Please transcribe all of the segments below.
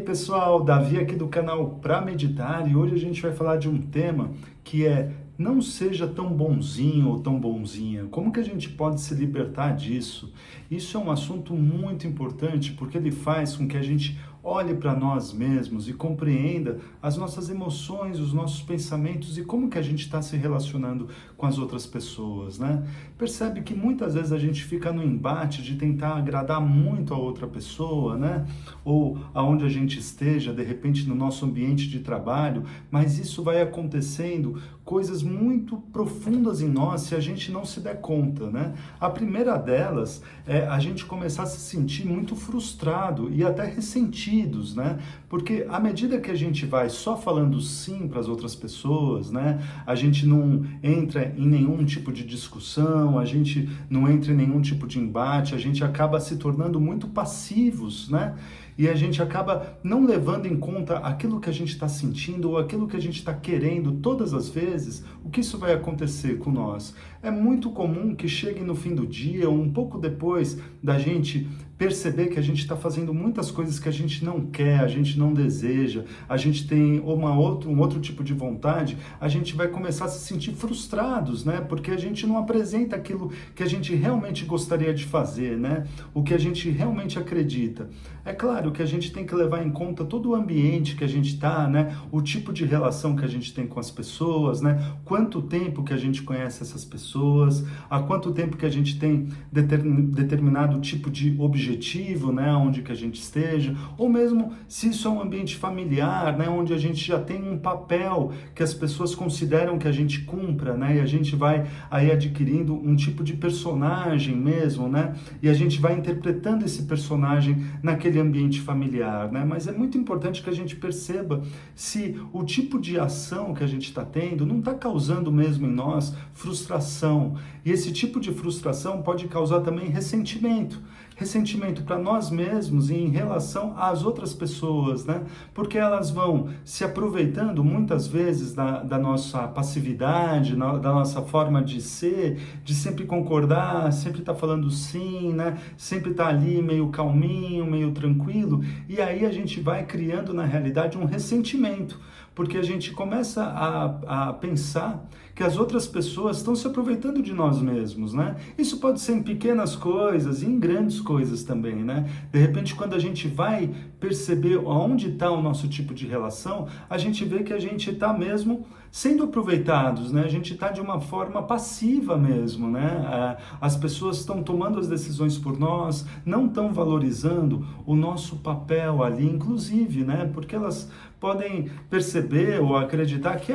Pessoal, Davi aqui do canal Pra Meditar, e hoje a gente vai falar de um tema que é: não seja tão bonzinho ou tão bonzinha. Como que a gente pode se libertar disso? Isso é um assunto muito importante porque ele faz com que a gente olhe para nós mesmos e compreenda as nossas emoções, os nossos pensamentos e como que a gente está se relacionando com as outras pessoas, né? Percebe que muitas vezes a gente fica no embate de tentar agradar muito a outra pessoa, né? Ou aonde a gente esteja, de repente no nosso ambiente de trabalho, mas isso vai acontecendo coisas muito profundas em nós se a gente não se der conta, né? A primeira delas é a gente começar a se sentir muito frustrado e até ressentidos, né? Porque à medida que a gente vai só falando sim para as outras pessoas, né? A gente não entra em nenhum tipo de discussão, a gente não entra em nenhum tipo de embate, a gente acaba se tornando muito passivos, né? E a gente acaba não levando em conta aquilo que a gente está sentindo ou aquilo que a gente está querendo todas as vezes. O que isso vai acontecer com nós? É muito comum que chegue no fim do dia, ou um pouco depois da gente perceber que a gente está fazendo muitas coisas que a gente não quer, a gente não deseja, a gente tem um outro tipo de vontade, a gente vai começar a se sentir frustrados, né? Porque a gente não apresenta aquilo que a gente realmente gostaria de fazer, né? O que a gente realmente acredita. É claro que a gente tem que levar em conta todo o ambiente que a gente está, né? O tipo de relação que a gente tem com as pessoas, né? Quanto tempo que a gente conhece essas pessoas, há quanto tempo que a gente tem determinado tipo de objetivo, né? Onde que a gente esteja, ou mesmo se isso é um ambiente familiar, né? Onde a gente já tem um papel que as pessoas consideram que a gente cumpra, né? E a gente vai aí adquirindo um tipo de personagem mesmo, né? E a gente vai interpretando esse personagem naquele ambiente familiar, né? Mas é muito importante que a gente perceba se o tipo de ação que a gente está tendo não está causando mesmo em nós frustração. E esse tipo de frustração pode causar também ressentimento. Ressentimento para nós mesmos e em relação às outras pessoas, né? Porque elas vão se aproveitando muitas vezes da nossa passividade, da nossa forma de ser, de sempre concordar, sempre estar falando sim, né? Sempre estar ali meio calminho, meio tranquilo, e aí a gente vai criando na realidade um ressentimento, porque a gente começa a pensar que as outras pessoas estão se aproveitando de nós mesmos, né? Isso pode ser em pequenas coisas e em grandes coisas também, né? De repente, quando a gente vai perceber onde está o nosso tipo de relação, a gente vê que a gente está mesmo sendo aproveitados, né? A gente está de uma forma passiva mesmo, né? As pessoas estão tomando as decisões por nós, não estão valorizando o nosso papel ali, inclusive, né? Porque elas podem perceber ou acreditar que,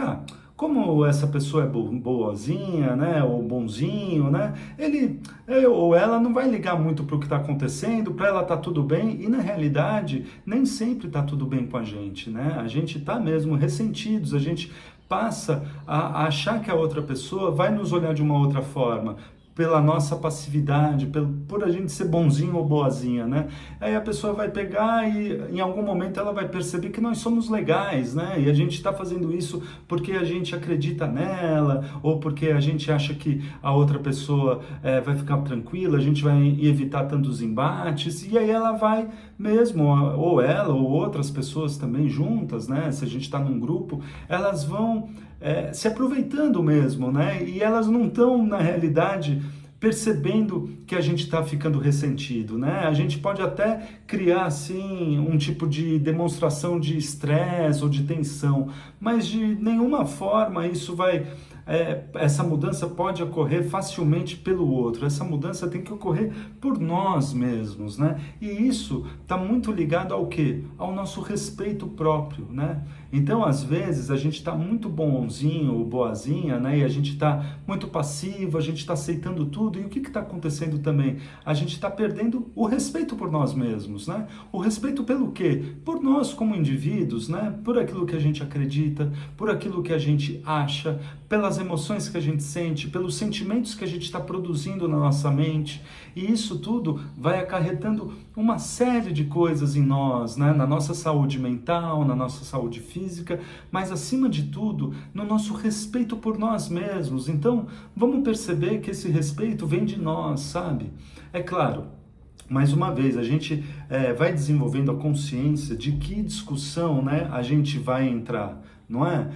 como essa pessoa é boazinha, né, ou bonzinho, né, ele ou ela não vai ligar muito para o que está acontecendo, para ela tá tudo bem, e na realidade nem sempre tá tudo bem com a gente, né, a gente tá mesmo ressentidos, a gente passa a achar que a outra pessoa vai nos olhar de uma outra forma, pela nossa passividade, por a gente ser bonzinho ou boazinha, né? Aí a pessoa vai pegar e em algum momento ela vai perceber que nós somos legais, né? E a gente está fazendo isso porque a gente acredita nela, ou porque a gente acha que a outra pessoa vai ficar tranquila, a gente vai evitar tantos embates, e aí ela vai mesmo, ou ela ou outras pessoas também juntas, né? Se a gente está num grupo, elas vão se aproveitando mesmo, né? E elas não estão, na realidade, percebendo que a gente está ficando ressentido, né? A gente pode até criar, assim, um tipo de demonstração de estresse ou de tensão, mas de nenhuma forma isso vai... essa mudança pode ocorrer facilmente pelo outro. Essa mudança tem que ocorrer por nós mesmos, né? E isso está muito ligado ao quê? Ao nosso respeito próprio, né? Então, às vezes, a gente está muito bonzinho ou boazinha, né? E a gente está muito passivo, a gente está aceitando tudo. E o que está acontecendo também? A gente está perdendo o respeito por nós mesmos, né? O respeito pelo quê? Por nós como indivíduos, né? Por aquilo que a gente acredita, por aquilo que a gente acha, pelas emoções que a gente sente, pelos sentimentos que a gente está produzindo na nossa mente. E isso tudo vai acarretando uma série de coisas em nós, né? Na nossa saúde mental, na nossa saúde física, mas acima de tudo, no nosso respeito por nós mesmos. Então, vamos perceber que esse respeito vem de nós, sabe? É claro, mais uma vez, a gente vai desenvolvendo a consciência de que discussão, né, a gente vai entrar, não é?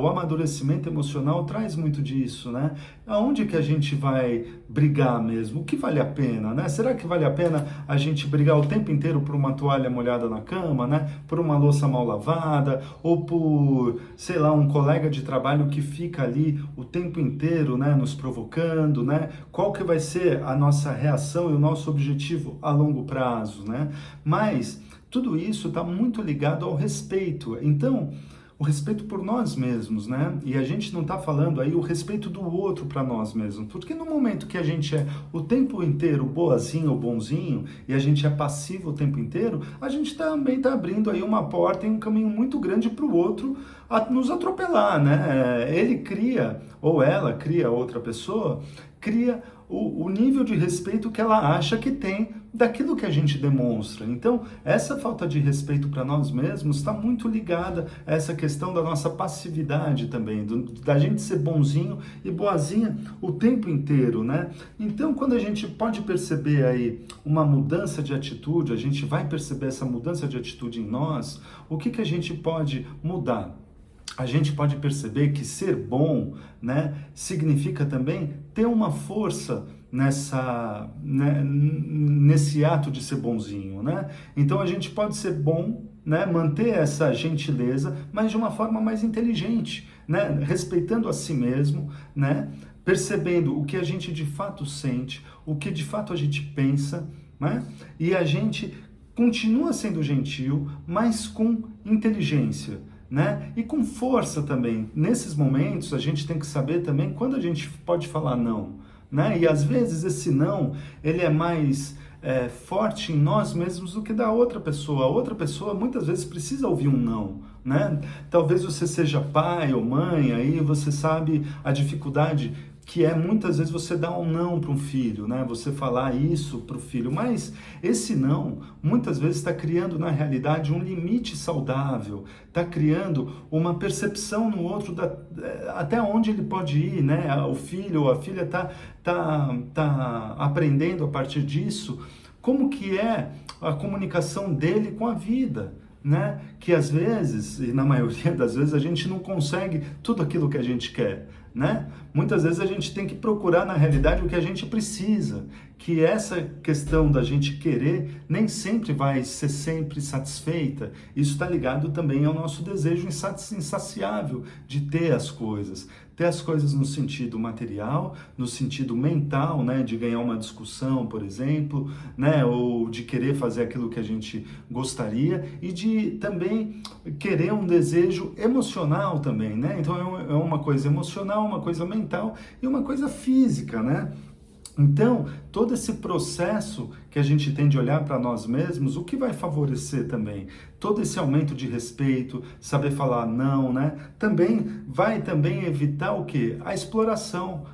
O amadurecimento emocional traz muito disso, né? Aonde que a gente vai brigar mesmo? O que vale a pena, né? Será que vale a pena a gente brigar o tempo inteiro por uma toalha molhada na cama, né? Por uma louça mal lavada, ou por, sei lá, um colega de trabalho que fica ali o tempo inteiro, né, nos provocando, né? Qual que vai ser a nossa reação e o nosso objetivo a longo prazo, né? Mas tudo isso está muito ligado ao respeito. Então, o respeito por nós mesmos, né? E a gente não está falando aí o respeito do outro para nós mesmos, porque no momento que a gente é o tempo inteiro boazinho ou bonzinho e a gente é passivo o tempo inteiro, a gente também está abrindo aí uma porta e um caminho muito grande para o outro nos atropelar, né? Ele cria, ou ela cria outra pessoa, cria o nível de respeito que ela acha que tem daquilo que a gente demonstra. Então, essa falta de respeito para nós mesmos está muito ligada a essa questão da nossa passividade também, da gente ser bonzinho e boazinha o tempo inteiro, né? Então, quando a gente pode perceber aí uma mudança de atitude, a gente vai perceber essa mudança de atitude em nós, o que que a gente pode mudar? A gente pode perceber que ser bom, né, significa também ter uma força nesse ato de ser bonzinho, né? Então a gente pode ser bom, né, manter essa gentileza, mas de uma forma mais inteligente, né, respeitando a si mesmo, né, percebendo o que a gente de fato sente, o que de fato a gente pensa, né? E a gente continua sendo gentil, mas com inteligência, né? E com força também. Nesses momentos a gente tem que saber também quando a gente pode falar não, né? E às vezes esse não, ele é mais forte em nós mesmos do que da outra pessoa. A outra pessoa muitas vezes precisa ouvir um não, né? Talvez você seja pai ou mãe, aí você sabe a dificuldade que é muitas vezes você dar um não para um filho, né? Você falar isso para o filho, mas esse não muitas vezes está criando na realidade um limite saudável, está criando uma percepção no outro até onde ele pode ir, né? O filho ou a filha tá aprendendo a partir disso como que é a comunicação dele com a vida, né? Que às vezes, e na maioria das vezes, a gente não consegue tudo aquilo que a gente quer, né? Muitas vezes a gente tem que procurar na realidade o que a gente precisa, que essa questão da gente querer nem sempre vai ser sempre satisfeita. Isso está ligado também ao nosso desejo insaciável de ter as coisas no sentido material, no sentido mental, né, de ganhar uma discussão, por exemplo, né, ou de querer fazer aquilo que a gente gostaria, e de também querer um desejo emocional também, né? Então é uma coisa emocional, uma coisa mental e uma coisa física, né? Então, todo esse processo que a gente tem de olhar para nós mesmos, o que vai favorecer também? Todo esse aumento de respeito, saber falar não, né? Também vai evitar o quê? A exploração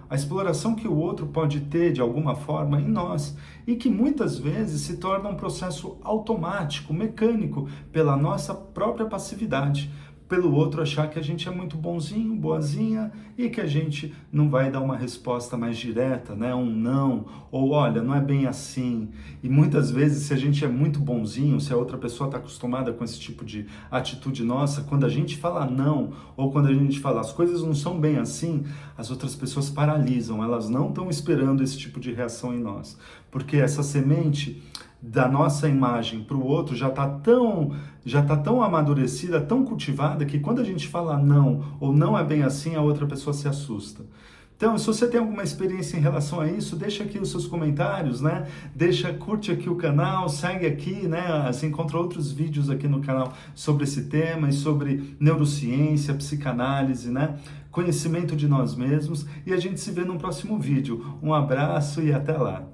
que o outro pode ter de alguma forma em nós e que muitas vezes se torna um processo automático, mecânico, pela nossa própria passividade. Pelo outro achar que a gente é muito bonzinho, boazinha, e que a gente não vai dar uma resposta mais direta, né? Um não, ou olha, não é bem assim. E muitas vezes, se a gente é muito bonzinho, se a outra pessoa está acostumada com esse tipo de atitude nossa, quando a gente fala não, ou quando a gente fala as coisas não são bem assim, as outras pessoas paralisam, elas não estão esperando esse tipo de reação em nós. Porque essa semente da nossa imagem para o outro já está tão amadurecida, tão cultivada, que quando a gente fala não, ou não é bem assim, a outra pessoa se assusta. Então, se você tem alguma experiência em relação a isso, deixa aqui os seus comentários, né? Curte aqui o canal, segue aqui, né? Você encontra outros vídeos aqui no canal sobre esse tema e sobre neurociência, psicanálise, né? Conhecimento de nós mesmos. E a gente se vê no próximo vídeo. Um abraço e até lá!